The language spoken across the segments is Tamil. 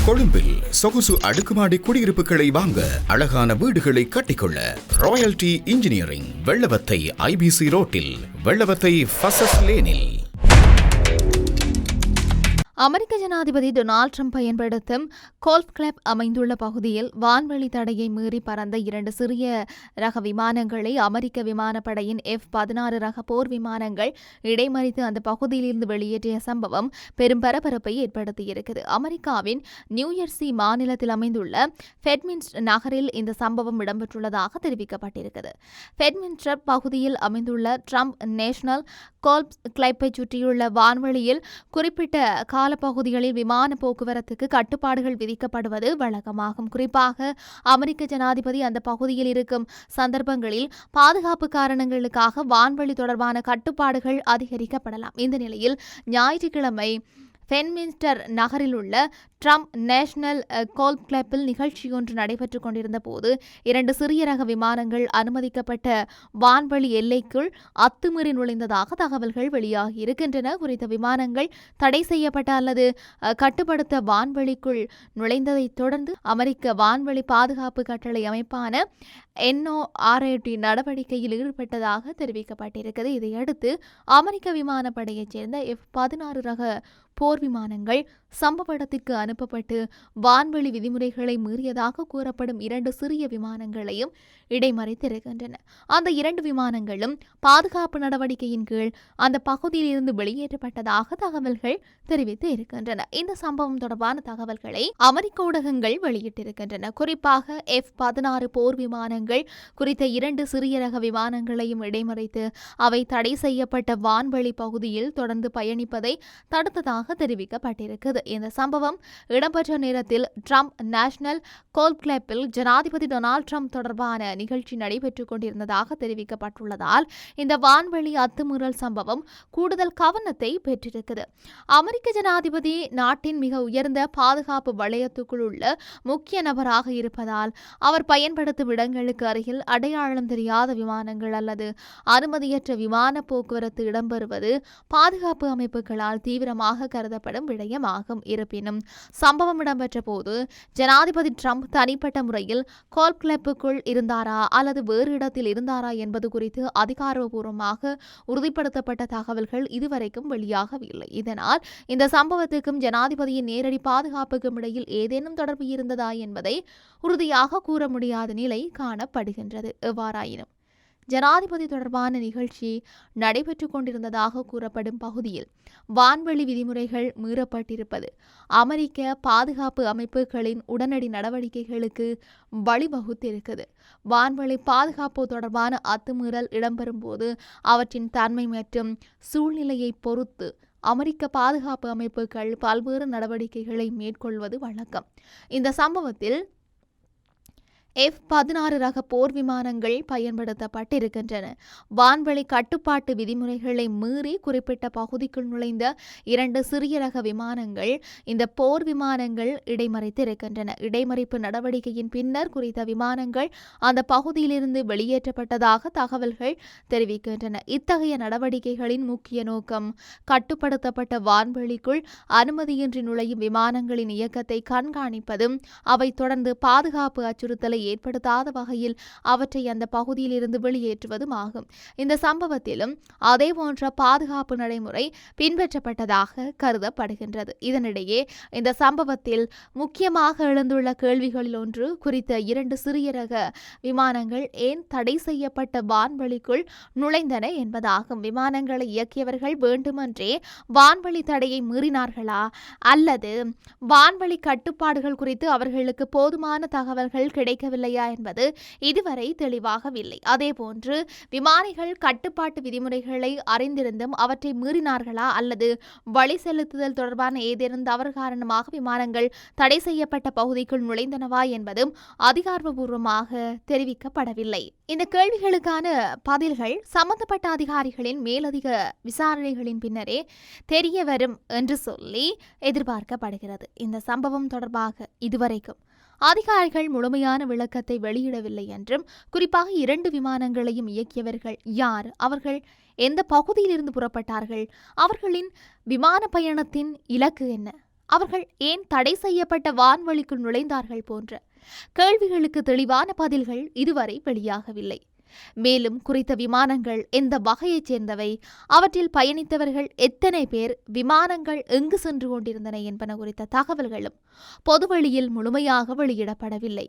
கொழும்பில் சொகுசு அடுக்குமாடி குடியிருப்புகளை வாங்க, அழகான வீடுகளை கட்டிக்கொள்ள ராயல்டி இன்ஜினியரிங், வெள்ளவத்தை IBC ரோட்டில், வெள்ளவத்தை ஃபசஸ் லேனில். அமெரிக்க ஜனாதிபதி டொனால்ட் ட்ரம்ப் பயன்படுத்தும் கோல்ஃப் கிளப் அமைந்துள்ள பகுதியில் வான்வெளி தடையை மீறி பறந்த 2 சிறிய ரக விமானங்களை அமெரிக்க விமானப்படையின் F-16 ரக போர் விமானங்கள் இடைமறித்து அந்த பகுதியிலிருந்து வெளியேற்றிய சம்பவம் பெரும் பரபரப்பை ஏற்படுத்தியிருக்கிறது. அமெரிக்காவின் நியூயர்சி மாநிலத்தில் அமைந்துள்ள ஃபெட்மின்ஸ்டர் நகரில் இந்த சம்பவம் இடம்பெற்றுள்ளதாக தெரிவிக்கப்பட்டிருக்கிறது. ஃபெட்மின்ஸ்டர் பகுதியில் அமைந்துள்ள ட்ரம்ப் நேஷனல் கோல்ஃப் கிளப்பை சுற்றியுள்ள வான்வெளியில் குறிப்பிட்ட காலப்பகுதிகளில் விமான போக்குவரத்துக்கு கட்டுப்பாடுகள் விதிக்கப்படுவது வழக்கமாகும். குறிப்பாக அமெரிக்க ஜனாதிபதி அந்த பகுதியில் இருக்கும் சந்தர்ப்பங்களில் பாதுகாப்பு காரணங்களுக்காக வான்வெளி தொடர்பான கட்டுப்பாடுகள் அதிகரிக்கப்படலாம். இந்த நிலையில் ஞாயிற்றுக்கிழமை ஃபெட்மின்ஸ்டர் நகரில் உள்ள ட்ரம்ப் நேஷனல் கோல்ஃப் கிளப்பில் நிகழ்ச்சியொன்று நடைபெற்றுக் கொண்டிருந்த போது 2 சிறிய ரக விமானங்கள் அனுமதிக்கப்பட்ட வான்வெளி எல்லைக்குள் அத்துமீறி நுழைந்ததாக தகவல்கள் வெளியாகி இருக்கின்றன. குறித்த விமானங்கள் தடை செய்யப்பட்ட அல்லது கட்டுப்படுத்த வான்வெளிக்குள் நுழைந்ததைத் தொடர்ந்து அமெரிக்க வான்வெளி பாதுகாப்பு கட்டளை அமைப்பான NORAD நடவடிக்கையில் ஈடுபட்டதாக தெரிவிக்கப்பட்டிருக்கிறது. இதையடுத்து அமெரிக்க விமானப்படையைச் சேர்ந்த F-16 ரக போர் விமானங்கள் சம்பவ இடத்திற்கு அனுப்பப்பட்டு வான்வெளி விதிமுறைகளை மீறியதாக கூறப்படும் 2 சிறிய விமானங்களையும் இடைமறித்திருக்கின்றன. அந்த 2 விமானங்களும் பாதுகாப்பு நடவடிக்கையின் கீழ் அந்த பகுதியில் இருந்து வெளியேற்றப்பட்டதாக தகவல்கள் தெரிவித்து இருக்கின்றன. இந்த சம்பவம் தொடர்பான தகவல்களை அமெரிக்க ஊடகங்கள் வெளியிட்டிருக்கின்றன. குறிப்பாக F-16 போர் விமானங்கள் குறித்த 2 சிறிய ரக விமானங்களையும் இடைமறித்து அவை தடை செய்யப்பட்ட வான்வெளி பகுதியில் தொடர்ந்து பயணிப்பதை தடுத்ததாக தெரிவிக்கப்பட்டிருக்கிறது. இந்த சம்பவம் இடம்பெற்ற நேரத்தில் ட்ரம்ப் நேஷனல் கோல்ஃப் கிளப்பில் ஜனாதிபதி டொனால்ட் ட்ரம்ப் தொடர்பான நிகழ்ச்சி நடைபெற்றுக் கொண்டிருந்ததாக தெரிவிக்கப்பட்டுள்ளதால் இந்த வான்வெளி அத்துமீறல் சம்பவம் கூடுதல் கவனத்தை பெற்றிருக்கிறது. அமெரிக்க ஜனாதிபதி நாட்டின் மிக உயர்ந்த பாதுகாப்பு வளையத்துக்குள் உள்ள முக்கிய நபராக இருப்பதால் அவர் பயன்படுத்தும் இடங்களுக்கு அருகில் அடையாளம் தெரியாத விமானங்கள் அல்லது அனுமதியற்ற விமான போக்குவரத்து இடம்பெறுவது பாதுகாப்பு அமைப்புகளால் தீவிரமாக கருதப்படும் விடயமாகும். இருப்பினும் சம்பவம் இடம்பெற்ற போது ஜனாதிபதி ட்ரம்ப் தனிப்பட்ட முறையில் கோல்ஃப் கிளப்புக்குள் இருந்தாரா அல்லது வேறு இடத்தில் இருந்தாரா என்பது குறித்து அதிகாரப்பூர்வமாக உறுதிப்படுத்தப்பட்ட தகவல்கள் இதுவரைக்கும் வெளியாகவில்லை. இதனால் இந்த சம்பவத்துக்கும் ஜனாதிபதியின் நேரடி பாதுகாப்புக்கும் இடையில் ஏதேனும் தொடர்பு இருந்ததா என்பதை உறுதியாக கூற முடியாத நிலை காணப்படுகின்றது. எவ்வாறாயினும் ஜனாதிபதி தொடர்பான நிகழ்ச்சி நடைபெற்றுக் கொண்டிருந்ததாக கூறப்படும் பகுதியில் வான்வெளி விதிமுறைகள் மீறப்பட்டிருப்பது அமெரிக்க பாதுகாப்பு அமைப்புகளின் உடனடி நடவடிக்கைகளுக்கு வழிவகுத்திருக்கிறது. வான்வெளி பாதுகாப்பு தொடர்பான அத்துமீறல் இடம்பெறும் போது அவற்றின் தன்மை மற்றும் சூழ்நிலையை பொறுத்து அமெரிக்க பாதுகாப்பு அமைப்புகள் பல்வேறு நடவடிக்கைகளை மேற்கொள்வது வழக்கம். இந்த சம்பவத்தில் F-16 ரக போர் விமானங்கள் பயன்படுத்தப்பட்டிருக்கின்றன. வான்வெளி கட்டுப்பாட்டு விதிமுறைகளை மீறி குறிப்பிட்ட பகுதிக்குள் நுழைந்த 2 சிறிய ரக விமானங்கள் இந்த போர் விமானங்கள் இடைமறித்திருக்கின்றன. இடைமறிப்பு நடவடிக்கையின் பின்னர் குறித்த விமானங்கள் அந்த பகுதியிலிருந்து வெளியேற்றப்பட்டதாக தகவல்கள் தெரிவிக்கின்றன. இத்தகைய நடவடிக்கைகளின் முக்கிய நோக்கம் கட்டுப்படுத்தப்பட்ட வான்வெளிக்குள் அனுமதியின்றி நுழையும் விமானங்களின் இயக்கத்தை கண்காணிப்பதும் அவை தொடர்ந்து பாதுகாப்பு அச்சுறுத்தலை ஏற்படுத்தாத வகையில் அவற்றை அந்த பகுதியில் இருந்து வெளியேற்றுவதும் ஆகும். இந்த சம்பவத்திலும் அதேபோன்ற பாதுகாப்பு நடைமுறை பின்பற்றப்பட்டதாக கருதப்படுகின்றது. இதனிடையே இந்த சம்பவத்தில் முக்கியமாக எழுந்துள்ள கேள்விகளில் ஒன்று குறித்த 2 சிறிய ரக விமானங்கள் ஏன் தடை செய்யப்பட்ட வான்வெளிக்குள் நுழைந்தன என்பதாகும். விமானங்களை இயக்கியவர்கள் வேண்டுமென்றே வான்வெளி தடையை மீறினார்களா அல்லது வான்வெளி கட்டுப்பாடுகள் குறித்து அவர்களுக்கு போதுமான தகவல்கள் கிடைக்க இல்லையா என்பது இதுவரை தெளிவாகவில்லை. அதேபோன்று விமானிகள் கட்டுப்பாட்டு விதிமுறைகளை அறிந்திருந்தும் அவற்றை மீறினார்களா அல்லது வழி செலுத்துதல் தொடர்பான ஏதேனும் தவறு காரணமாக விமானங்கள் தடை செய்யப்பட்ட பகுதிக்குள் நுழைந்தனவா என்பதும் அதிகாரப்பூர்வமாக தெரிவிக்கப்படவில்லை. இந்த கேள்விகளுக்கான பதில்கள் சம்பந்தப்பட்ட அதிகாரிகளின் மேலதிக விசாரணைகளின் பின்னரே தெரிய வரும் என்று சொல்லி எதிர்பார்க்கப்படுகிறது. இந்த சம்பவம் தொடர்பாக இதுவரைக்கும் அதிகாரிகள் முழுமையான விளக்கத்தை வெளியிடவில்லை என்றும், குறிப்பாக 2 விமானங்களையும் இயக்கியவர்கள் யார், அவர்கள் எந்த பகுதியிலிருந்து புறப்பட்டார்கள், அவர்களின் விமான பயணத்தின் இலக்கு என்ன, அவர்கள் ஏன் தடை செய்யப்பட்ட வான்வெளிக்குள் நுழைந்தார்கள் போன்ற கேள்விகளுக்கு தெளிவான பதில்கள் இதுவரை வெளியாகவில்லை. மேலும் குறித்த விமானங்கள் எந்த வகையைச் சேர்ந்தவை, அவற்றில் பயணித்தவர்கள் எத்தனை பேர், விமானங்கள் எங்கு சென்று கொண்டிருந்தன என்பன குறித்த தகவல்களும் பொதுவெளியில் முழுமையாக வெளியிடப்படவில்லை.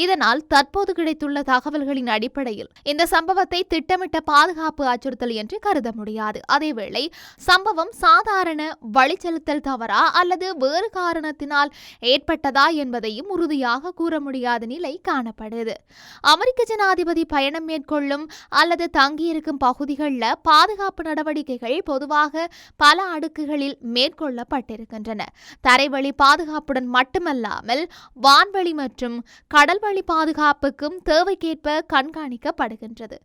இதனால் தற்போது கிடைத்துள்ள தகவல்களின் அடிப்படையில் இந்த சம்பவத்தை திட்டமிட்ட பாதுகாப்பு அச்சுறுத்தல் என்று கருத முடியாது. அதேவேளை சம்பவம் சாதாரண வழிச்செலுத்தல் தவறா அல்லது வேறு காரணத்தினால் ஏற்பட்டதா என்பதையும் உறுதியாக கூற முடியாத நிலை காணப்படுது. அமெரிக்க ஜனாதிபதி பயணம் மேற்கொள்ளும் அல்லது தங்கியிருக்கும் பகுதிகளில் பாதுகாப்பு நடவடிக்கைகள் பொதுவாக பல அடுக்குகளில் மேற்கொள்ளப்பட்டிருக்கின்றன. தரைவழி பாதுகாப்புடன் மட்டுமல்லாமல் வான்வெளி மற்றும் கடல்வழி பாதுகாப்புக்கும் தேவைக்கேற்ப கண்காணிக்கப்படுகின்றது.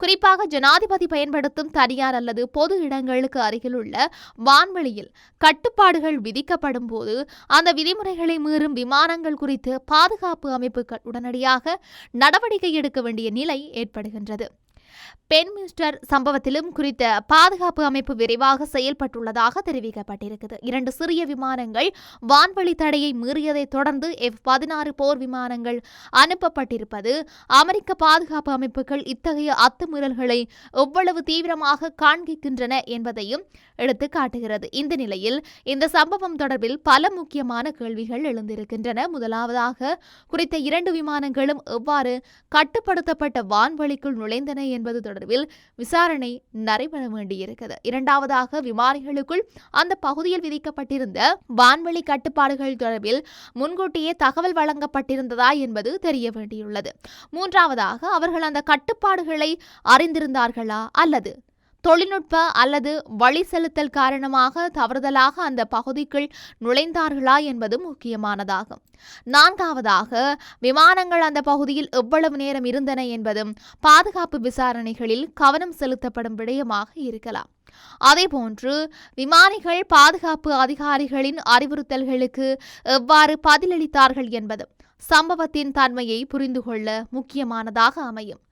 குறிப்பாக ஜனாதிபதி பயன்படுத்தும் தனியார் அல்லது பொது இடங்களுக்கு அருகிலுள்ள வான்வெளியில் கட்டுப்பாடுகள் விதிக்கப்படும் போது அந்த விதிமுறைகளை மீறும் விமானங்கள் குறித்து பாதுகாப்பு அமைப்புகள் உடனடியாக நடவடிக்கை எடுக்க வேண்டிய நிலை ஏற்படுகின்றது. பென்மிஸ்டர் சம்பவத்திலும் குறித்த பாதுகாப்பு அமைப்பு விரைவாக செயல்பட்டுள்ளதாக தெரிவிக்கப்பட்டிருக்கிறது. 2 சிறிய விமானங்கள் வான்வெளி தடையை மீறியதை தொடர்ந்து F-16 போர் விமானங்கள் அனுப்பப்பட்டிருப்பது அமெரிக்க பாதுகாப்பு அமைப்புகள் இத்தகைய அத்துமீறல்களை எவ்வளவு தீவிரமாக காண்கின்றன என்பதையும் எடுத்து காட்டுகிறது. இந்த நிலையில் இந்த சம்பவம் தொடர்பில் பல முக்கியமான கேள்விகள் எழுந்திருக்கின்றன. முதலாவதாக, குறித்த 2 விமானங்களும் எவ்வாறு கட்டுப்படுத்தப்பட்ட வான்வெளிக்குள் நுழைந்தன என்பது தொடர்பில் விசாரணை நடைபெற வேண்டியிருக்கிறது. இரண்டாவதாக, விமானிகளுக்குள் அந்த பகுதியில் விதிக்கப்பட்டிருந்த வான்வெளி கட்டுப்பாடுகள் தொடர்பில் முன்கூட்டியே தகவல் வழங்கப்பட்டிருந்ததா என்பது தெரிய வேண்டியுள்ளது. மூன்றாவதாக, அவர்கள் அந்த கட்டுப்பாடுகளை அறிந்திருந்தார்களா அல்லது தொழில்நுட்ப அல்லது வழி செலுத்தல் காரணமாக தவறுதலாக அந்த பகுதிக்குள் நுழைந்தார்களா என்பது முக்கியமானதாகும். நான்காவதாக, விமானங்கள் அந்த பகுதியில் எவ்வளவு நேரம் இருந்தன என்பதும் பாதுகாப்பு விசாரணைகளில் கவனம் செலுத்தப்படும் விடயமாக இருக்கலாம். அதேபோன்று விமானிகள் பாதுகாப்பு அதிகாரிகளின் அறிவுறுத்தல்களுக்கு எவ்வாறு பதிலளித்தார்கள் என்பதும் சம்பவத்தின் தன்மையை புரிந்து கொள்ள முக்கியமானதாக அமையும்.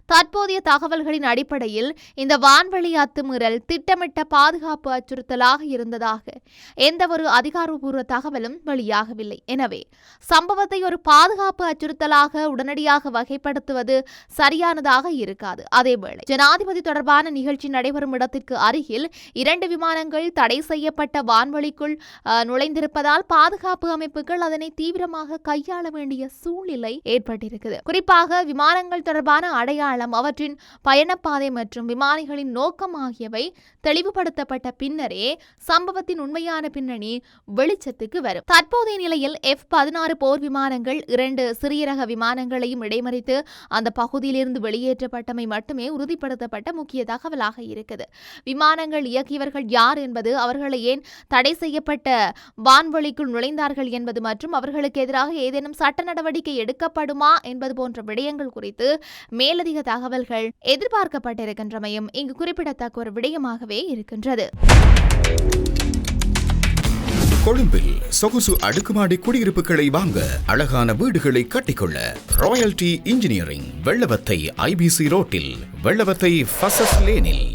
தற்போதைய தகவல்களின் அடிப்படையில் இந்த வான்வெளி அத்துமீறல் திட்டமிட்ட பாதுகாப்பு அச்சுறுத்தலாக இருந்ததாக எந்தவொரு அதிகாரப்பூர்வ தகவலும் வெளியாகவில்லை. எனவே சம்பவத்தை ஒரு பாதுகாப்பு அச்சுறுத்தலாக உடனடியாக வகைப்படுத்துவது சரியானதாக இருக்காது. அதேவேளை ஜனாதிபதி தொடர்பான நிகழ்ச்சி நடைபெறும் இடத்திற்கு அருகில் 2 விமானங்கள் தடை செய்யப்பட்ட வான்வெளிக்குள் நுழைந்திருப்பதால் பாதுகாப்பு அமைப்புகள் அதனை தீவிரமாக கையாள வேண்டிய சூழ்நிலை ஏற்பட்டிருக்கிறது. குறிப்பாக விமானங்கள் தொடர்பான அடையாளம், அவற்றின் பயணப்பாதை மற்றும் விமானிகளின் நோக்கம் ஆகியவை தெளிவுபடுத்தப்பட்ட பின்னரே சம்பவத்தின் உண்மையான பின்னணி வெளிச்சத்துக்கு வரும். தற்போதைய நிலையில் F-16 போர் விமானங்கள் 2 சிறிய ரக விமானங்களையும் இடைமறித்து அந்த பகுதியிலிருந்து வெளியேற்றப்பட்டமை மட்டுமே உறுதிப்படுத்தப்பட்ட முக்கிய தகவலாக இருக்குது. விமானங்கள் இயக்கியவர்கள் யார் என்பது, அவர்களை ஏன் தடை செய்யப்பட்ட வான்வெளிக்குள் நுழைந்தார்கள் என்பது மற்றும் அவர்களுக்கு எதிராக ஏதேனும் சட்ட நடவடிக்கை எடுக்கப்படுமா என்பது போன்ற விடயங்கள் குறித்து மேலதிக தகவல்கள் எதிர்பார்க்கப்பட்டிருக்கின்றமையும் இங்கு குறிப்பிடத்தக்க ஒரு விடயமாகவே இருக்கின்றது. கொழும்பில் சொகுசு அடுக்குமாடி குடியிருப்புகளை வாங்க, அழகான வீடுகளை கட்டிக்கொள்ள ராயல்டி இன்ஜினியரிங், வெள்ளவத்தை IBC ரோட்டில், வெள்ளவத்தை ஃபசஸ் லேனில்.